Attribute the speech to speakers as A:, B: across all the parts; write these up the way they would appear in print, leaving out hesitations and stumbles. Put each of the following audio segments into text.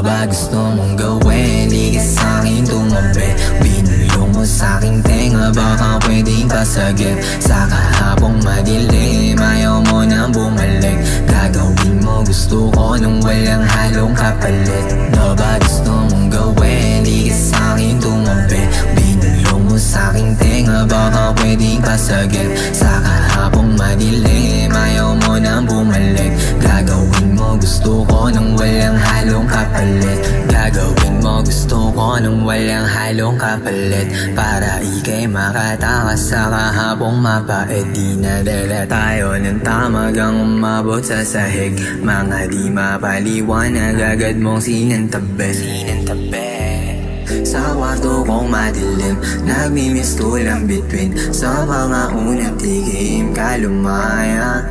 A: ba gusto mong gawin? Di ka sa'kin tumabi, binulong mo sa'king tenga, baka pwedeng pasagip. Sa kahapong madilim, ayaw mo nang bumalik. Gagawin mo gusto ko nung walang halong kapalit. Ano ba gusto mong gawin? Di ka sa'kin tumabi, binulong mo sa'king tenga, baka pwedeng pasagip. Sa kahapong madilim, ayaw mo nang bumalik. Gagawin mo gusto ko nung walang halong kapalit. Gagawin mo gusto ko nung walang halong kapalit. Para ika'y makatakas sa kahapong mapait. Di nadala tayo ng tamagang umabot sa sahig. Mga di mapaliwanag, agad mong sinantabi. Sa kwarto kong madilim, nagmimistulang between. Sa mga unang tikim ka lumaya,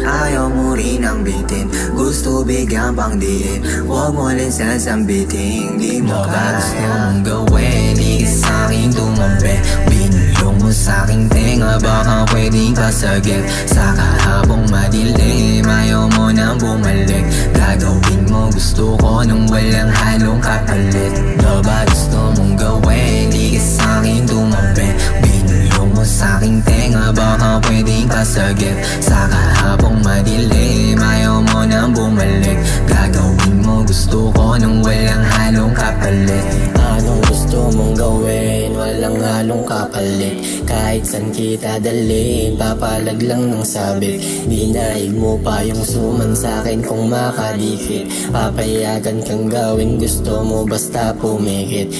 A: ayaw mo rin ang bitin. Gusto bigyang pang diin, huwag mo rin sasambitin. Di mo kaya gusto mong gawin, di ka sa'kin tumabi. Binulong mo sa'king tenga, baka pwedeng pasagip. Sa kahapong madilim, ayaw mo nang bumalik. Gagawin mo gusto ko nung walang halong kapalit. Ano ba gusto mong gawin? Di ka sa'kin tumabi, binulong mo sa'king tenga, baka pwedeng pasagip. Sa kahapong madilim, ayaw mo nang bumalik. Gagawin mo gusto ko nung walang halong kapalit.
B: Anong gusto mong gawin? Walang halong kapalit. Kahit san kita dalhin, papalag lang ng sabit. Dinaig mo pa yung suman sa'kin kung makadikit. Papayagan kang gawin gusto mo basta pumikit.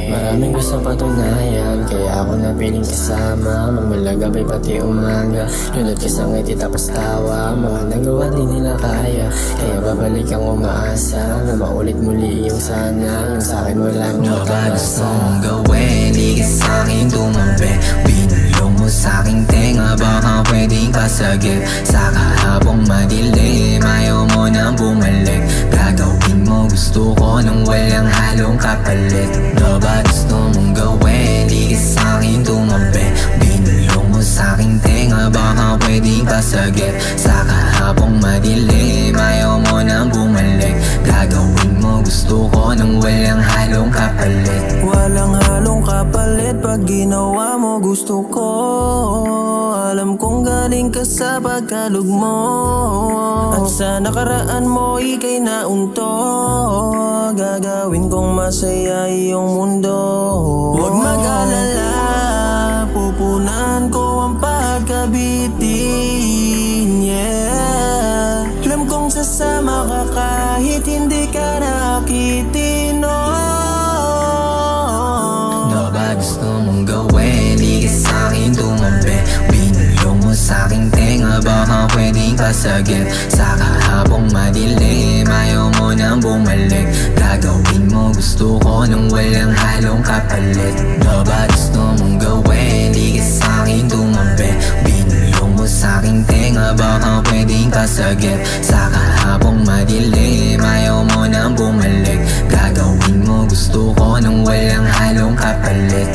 B: Maraming gusto patunayan, kaya ako napiling kasama. Magmalagabi pati umaga, lunod ka sa ngiti tapos tawa. Mga nagawa di nila kaya, kaya babalik ang umaasa na maulit muli yung sana. Yung sa'kin walang
A: Ano ba gusto mong gawin? Di ka sa'kin tumabi, binulong mo sa'king tenga, baka pwedeng pasagip. Sa kahapong madilim, ayaw mo nang bumalik. Gagawin mo gusto ko nung walang halong kapalit. Ano ba gusto mong gawin? Di ka sa'kin tumabi, binulong mo sa'king tenga, baka pwedeng pasagip. Sa kahapong madilim, ayaw mo nang bumalik. Gagawin mo gusto ko nung walang halong kapalit.
C: Walang halong kapalit pag ginawa mo gusto ko. Alam kong galing ka sa pagkalog mo, at sa nakaraan mo ika'y nauntog. Gagawin kong masaya iyong mundo. Huwag mag-alala, pupunan ko ang pagkabitin. Yeah, alam kong sasama ka kahit hindi ka nakitin.
A: Ano ba gusto mong gawin? Di ka sa'kin tumabi, binulong mo sa'king tenga, baka pwedeng pasagip. Sa kahapong madilim, ayaw mo nang bumalik. Gagawin mo gusto ko nung walang halong kapalit. Ano ba gusto mong gawin? Di ka sa'kin tumabi, binulong mo sa'king tenga, baka pwedeng pasagip. Sa kahapong madilim, ayaw mo nang bumalik. Gagawin mo gusto ko nung walang halong kapalit.